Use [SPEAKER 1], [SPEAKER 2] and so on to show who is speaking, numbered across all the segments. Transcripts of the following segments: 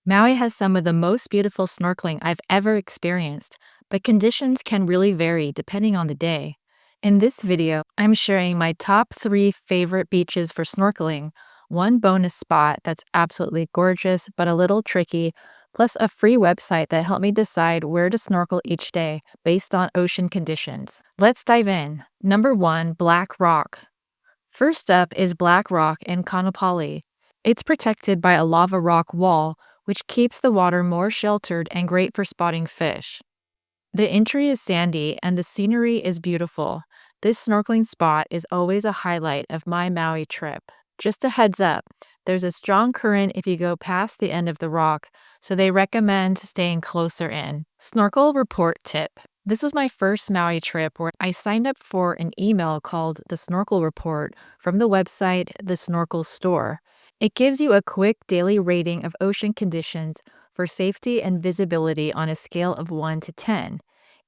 [SPEAKER 1] Maui has some of the most beautiful snorkeling I've ever experienced, but conditions can really vary depending on the day. In this video, I'm sharing my top 3 favorite beaches for snorkeling, one bonus spot that's absolutely gorgeous but a little tricky, plus a free website that helped me decide where to snorkel each day based on ocean conditions. Let's dive in. Number 1, Black Rock. First up is Black Rock in Kaanapali. It's protected by a lava rock wall, which keeps the water more sheltered and great for spotting fish. The entry is sandy and the scenery is beautiful. This snorkeling spot is always a highlight of my Maui trip. Just a heads up, there's a strong current if you go past the end of the rock, so they recommend staying closer in. Snorkel Report Tip. This was my first Maui trip where I signed up for an email called the Snorkel Report from the website The Snorkel Store. It gives you a quick daily rating of ocean conditions for safety and visibility on a scale of 1 to 10.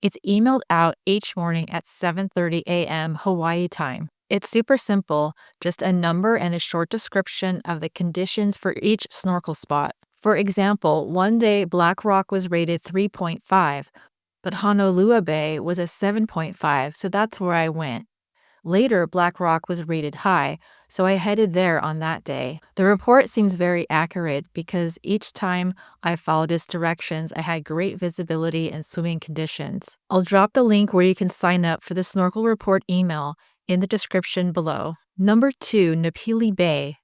[SPEAKER 1] It's emailed out each morning at 7:30 a.m. Hawaii time. It's super simple, just a number and a short description of the conditions for each snorkel spot. For example, one day Black Rock was rated 3.5, but Honolua Bay was a 7.5, so that's where I went. Later, Black Rock was rated high, so I headed there on that day. The report seems very accurate because each time I followed its directions, I had great visibility and swimming conditions. I'll drop the link where you can sign up for the Snorkel Report email in the description below. Number 2, Napili Bay.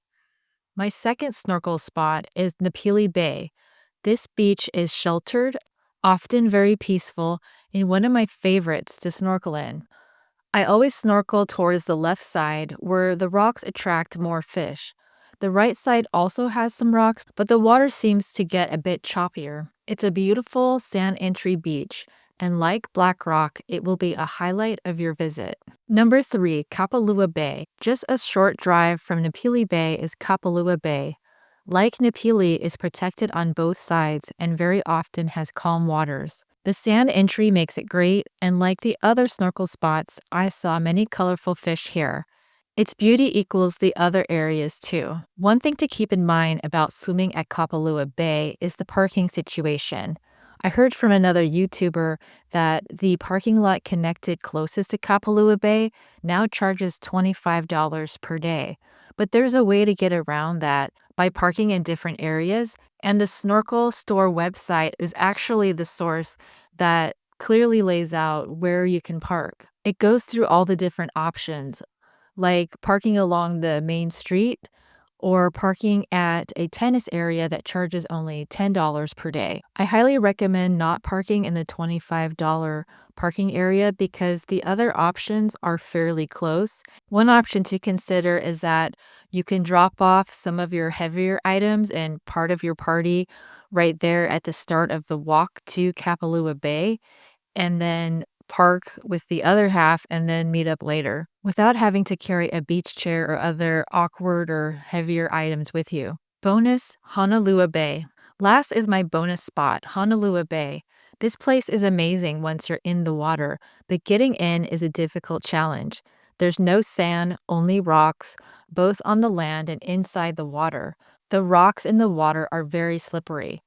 [SPEAKER 1] My second snorkel spot is Napili Bay. This beach is sheltered, often very peaceful, and one of my favorites to snorkel in. I always snorkel towards the left side where the rocks attract more fish. The right side also has some rocks, but the water seems to get a bit choppier. It's a beautiful sand entry beach, and like Black Rock, it will be a highlight of your visit. Number 3, Kapalua Bay. Just a short drive from Napili Bay is Kapalua Bay. Like Napili, is protected on both sides and very often has calm waters. The sand entry makes it great, and like the other snorkel spots, I saw many colorful fish here. Its beauty equals the other areas too. One thing to keep in mind about swimming at Kapalua Bay is the parking situation. I heard from another YouTuber that the parking lot connected closest to Kapalua Bay now charges $25 per day. But there's a way to get around that by parking in different areas, and the Snorkel Store website is actually the source that clearly lays out where you can park. It goes through all the different options, like parking along the main street or parking at a tennis area that charges only $10 per day. I highly recommend not parking in the $25 parking area because the other options are fairly close. One option to consider is that you can drop off some of your heavier items and part of your party right there at the start of the walk to Kapalua Bay, and then park with the other half and then meet up later without having to carry a beach chair or other awkward or heavier items with you. Bonus, Honolua Bay. Last is my bonus spot, Honolua Bay. This place is amazing once you're in the water, but getting in is a difficult challenge. There's no sand, only rocks, both on the land and inside the water. The rocks in the water are very slippery.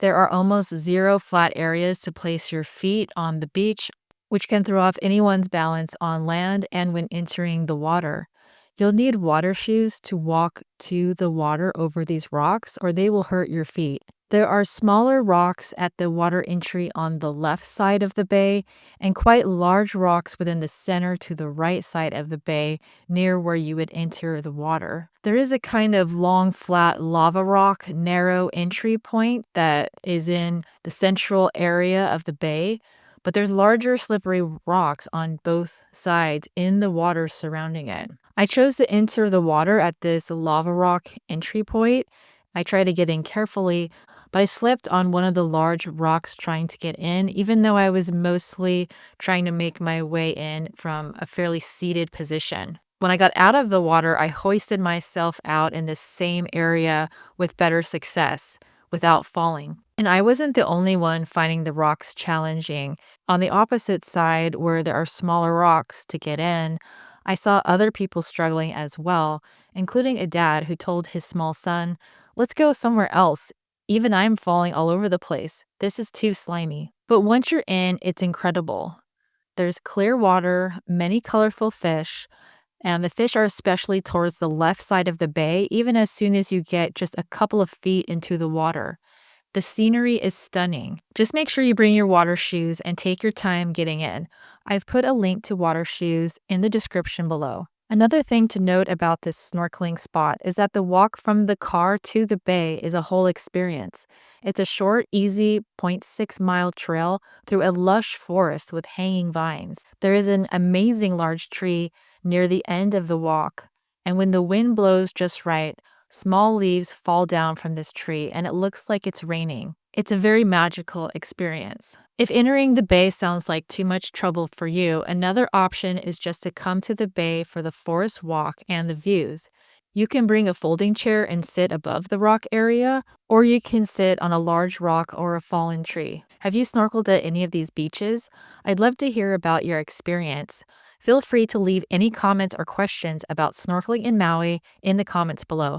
[SPEAKER 1] There are almost zero flat areas to place your feet on the beach, which can throw off anyone's balance on land and when entering the water. You'll need water shoes to walk to the water over these rocks, or they will hurt your feet. There are smaller rocks at the water entry on the left side of the bay, and quite large rocks within the center to the right side of the bay, near where you would enter the water. There is a kind of long, flat lava rock, narrow entry point that is in the central area of the bay, but there's larger slippery rocks on both sides in the water surrounding it. I chose to enter the water at this lava rock entry point. I tried to get in carefully, but I slipped on one of the large rocks trying to get in, even though I was mostly trying to make my way in from a fairly seated position. When I got out of the water, I hoisted myself out in this same area with better success without falling. And I wasn't the only one finding the rocks challenging. On the opposite side, where there are smaller rocks to get in, I saw other people struggling as well, including a dad who told his small son, "Let's go somewhere else. Even I'm falling all over the place. This is too slimy. But once you're in, it's incredible. There's clear water, many colorful fish, and the fish are especially towards the left side of the bay, even as soon as you get just a couple of feet into the water. The scenery is stunning. Just make sure you bring your water shoes and take your time getting in. I've put a link to water shoes in the description below. Another thing to note about this snorkeling spot is that the walk from the car to the bay is a whole experience. It's a short, easy 0.6-mile trail through a lush forest with hanging vines. There is an amazing large tree near the end of the walk, and when the wind blows just right, small leaves fall down from this tree and it looks like it's raining. It's a very magical experience. If entering the bay sounds like too much trouble for you, another option is just to come to the bay for the forest walk and the views. You can bring a folding chair and sit above the rock area, or you can sit on a large rock or a fallen tree. Have you snorkeled at any of these beaches? I'd love to hear about your experience. Feel free to leave any comments or questions about snorkeling in Maui in the comments below.